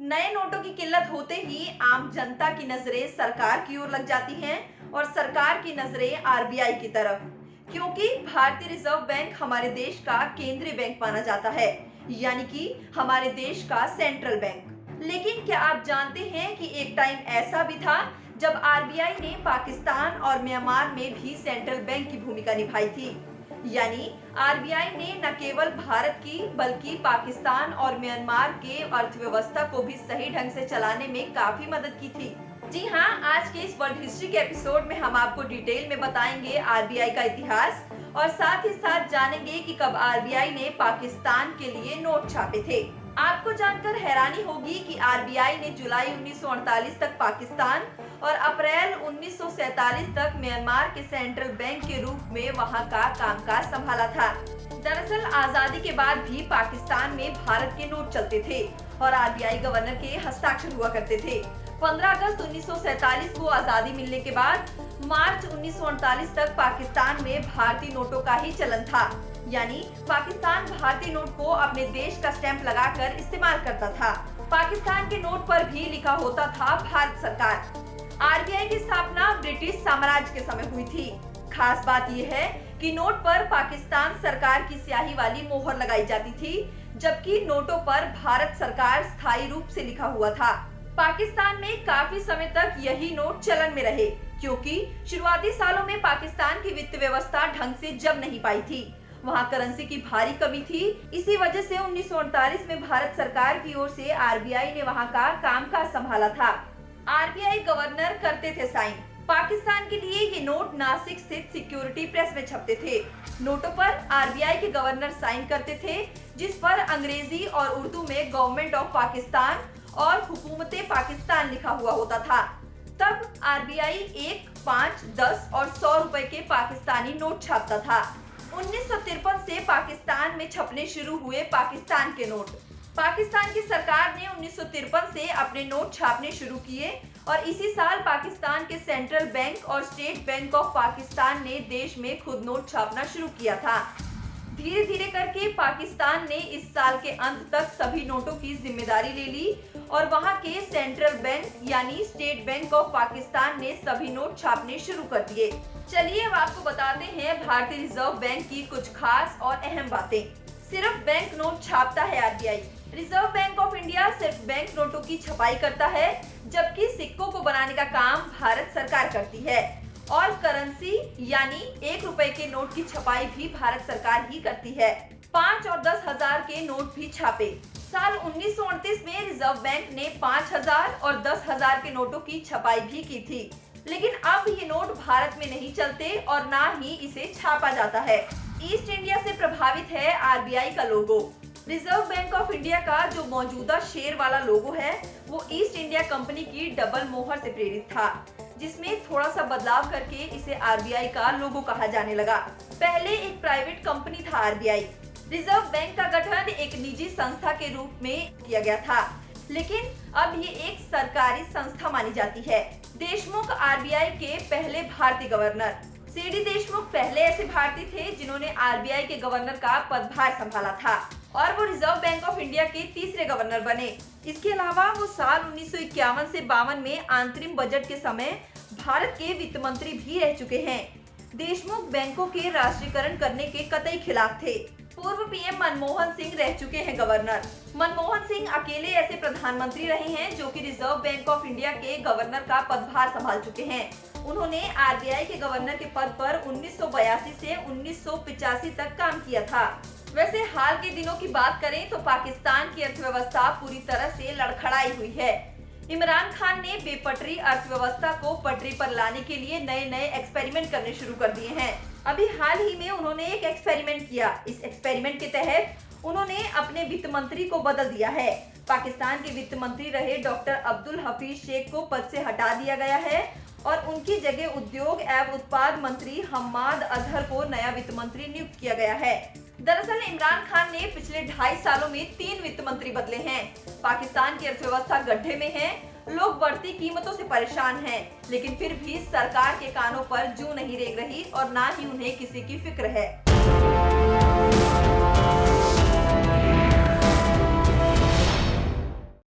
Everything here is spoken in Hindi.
नए नोटों की किल्लत होते ही आम जनता की नजरें सरकार की ओर लग जाती हैं और सरकार की नजरें आरबीआई की तरफ, क्योंकि भारतीय रिजर्व बैंक हमारे देश का केंद्रीय बैंक माना जाता है, यानी कि हमारे देश का सेंट्रल बैंक। लेकिन क्या आप जानते हैं कि एक टाइम ऐसा भी था जब आरबीआई ने पाकिस्तान और म्यांमार में भी सेंट्रल बैंक की भूमिका निभाई थी। यानी आरबीआई ने न केवल भारत की बल्कि पाकिस्तान और म्यांमार के अर्थव्यवस्था को भी सही ढंग से चलाने में काफी मदद की थी। जी हाँ, आज के इस वर्ल्ड हिस्ट्री के एपिसोड में हम आपको डिटेल में बताएंगे आरबीआई का इतिहास और साथ ही साथ जानेंगे कि कब आरबीआई ने पाकिस्तान के लिए नोट छापे थे। आपको जानकर हैरानी होगी कि आरबीआई ने जुलाई 1948 तक पाकिस्तान और अप्रैल 1947 तक म्यांमार के सेंट्रल बैंक के रूप में वहां का कामकाज संभाला था। दरअसल आजादी के बाद भी पाकिस्तान में भारत के नोट चलते थे और आरबीआई गवर्नर के हस्ताक्षर हुआ करते थे। 15 अगस्त 1947 को आजादी मिलने के बाद मार्च 1948 तक पाकिस्तान में भारतीय नोटों का ही चलन था, यानी पाकिस्तान भारतीय नोट को अपने देश का स्टैंप लगाकर इस्तेमाल करता था। पाकिस्तान के नोट पर भी लिखा होता था भारत सरकार। आरबीआई की स्थापना ब्रिटिश साम्राज्य के समय हुई थी। खास बात यह है कि नोट पर पाकिस्तान सरकार की स्याही वाली मोहर लगाई जाती थी, जबकि नोटों पर भारत सरकार स्थायी रूप से लिखा हुआ था। पाकिस्तान में काफी समय तक यही नोट चलन में रहे, क्योंकि शुरुआती सालों में पाकिस्तान की वित्त व्यवस्था ढंग से जम नहीं पाई थी। वहां करेंसी की भारी कमी थी। इसी वजह से 1948 में भारत सरकार की ओर से आरबीआई ने वहां का कामकाज संभाला था। आरबीआई गवर्नर करते थे साइन। पाकिस्तान के लिए ये नोट नासिक स्थित सिक्योरिटी प्रेस में छपते थे। नोटों पर आरबीआई के गवर्नर साइन करते थे, जिस पर अंग्रेजी और उर्दू में गवर्नमेंट ऑफ पाकिस्तान और हुकूमते पाकिस्तान लिखा हुआ होता था। तब आरबीआई 1, 5, 10 और 100 रुपए के पाकिस्तानी नोट छापता था। 1953 से पाकिस्तान में छपने शुरू हुए पाकिस्तान के नोट। पाकिस्तान की सरकार ने 1953 से अपने नोट छापने शुरू किए और इसी साल पाकिस्तान के सेंट्रल बैंक और स्टेट बैंक ऑफ पाकिस्तान ने देश में खुद नोट छापना शुरू किया था। धीरे धीरे करके पाकिस्तान ने इस साल के अंत तक सभी नोटों की जिम्मेदारी ले ली और वहां के सेंट्रल बैंक यानी स्टेट बैंक ऑफ पाकिस्तान ने सभी नोट छापने शुरू कर दिए। चलिए अब आपको बताते हैं भारतीय रिजर्व बैंक की कुछ खास और अहम बातें। सिर्फ बैंक नोट छापता है RBI. Reserve bank of India सिर्फ बैंक नोटों की छपाई करता है, जबकि सिक्कों को बनाने का काम भारत सरकार करती है और करेंसी यानी 1 रुपए के नोट की छपाई भी भारत सरकार ही करती है। 5 और 10 हजार के नोट भी छापे। साल 1929 में रिजर्व बैंक ने 5000 और 10,000 के नोटों की छपाई भी की थी, लेकिन अब ये नोट भारत में नहीं चलते और ना ही इसे छापा जाता है। ईस्ट इंडिया से प्रभावित है आरबीआई का लोगो। रिजर्व बैंक ऑफ इंडिया का जो मौजूदा शेर वाला लोगो है वो ईस्ट इंडिया कंपनी की डबल मोहर से प्रेरित था, जिसमें थोड़ा सा बदलाव करके इसे आरबीआई का लोगो कहा जाने लगा। पहले एक प्राइवेट कंपनी था आरबीआई। रिजर्व बैंक का गठन एक निजी संस्था के रूप में किया गया था, लेकिन अब ये एक सरकारी संस्था मानी जाती है। देशमुख आरबीआई के पहले भारतीय गवर्नर। सीडी देशमुख पहले ऐसे भारतीय थे जिन्होंने आरबीआई के गवर्नर का पदभार संभाला था और वो रिजर्व बैंक ऑफ इंडिया के तीसरे गवर्नर बने। इसके अलावा वो साल 1951 से 52 में अंतरिम बजट के समय भारत के वित्त मंत्री भी रह चुके हैं। देशमुख बैंकों के राष्ट्रीयकरण करने के कतई खिलाफ थे। पूर्व पीएम मनमोहन सिंह रह चुके हैं गवर्नर। मनमोहन सिंह अकेले ऐसे प्रधानमंत्री रहे हैं जो कि रिजर्व बैंक ऑफ इंडिया के गवर्नर का पदभार संभाल चुके हैं। उन्होंने आरबीआई के गवर्नर के पद पर 1982 से 1985 तक काम किया था। वैसे हाल के दिनों की बात करें तो पाकिस्तान की अर्थव्यवस्था पूरी तरह से लड़खड़ाई हुई है। इमरान खान ने बेपटरी अर्थव्यवस्था को पटरी पर लाने के लिए नए नए एक्सपेरिमेंट करने शुरू कर दिए हैं। अभी हाल ही में उन्होंने एक एक्सपेरिमेंट किया। इस एक्सपेरिमेंट के तहत उन्होंने अपने वित्त मंत्री को बदल दिया है। पाकिस्तान के वित्त मंत्री रहे डॉक्टर अब्दुल हफीज शेख को पद से हटा दिया गया है और उनकी जगह उद्योग एवं उत्पाद मंत्री हम्माद अजहर को नया वित्त मंत्री नियुक्त किया गया है। दरअसल इमरान खान ने पिछले 2.5 सालों में 3 वित्त मंत्री बदले हैं। पाकिस्तान की अर्थव्यवस्था गड्ढे में है, लोग बढ़ती कीमतों से परेशान हैं, लेकिन फिर भी सरकार के कानों पर जूं नहीं रेंग रही और ना ही उन्हें किसी की फिक्र है।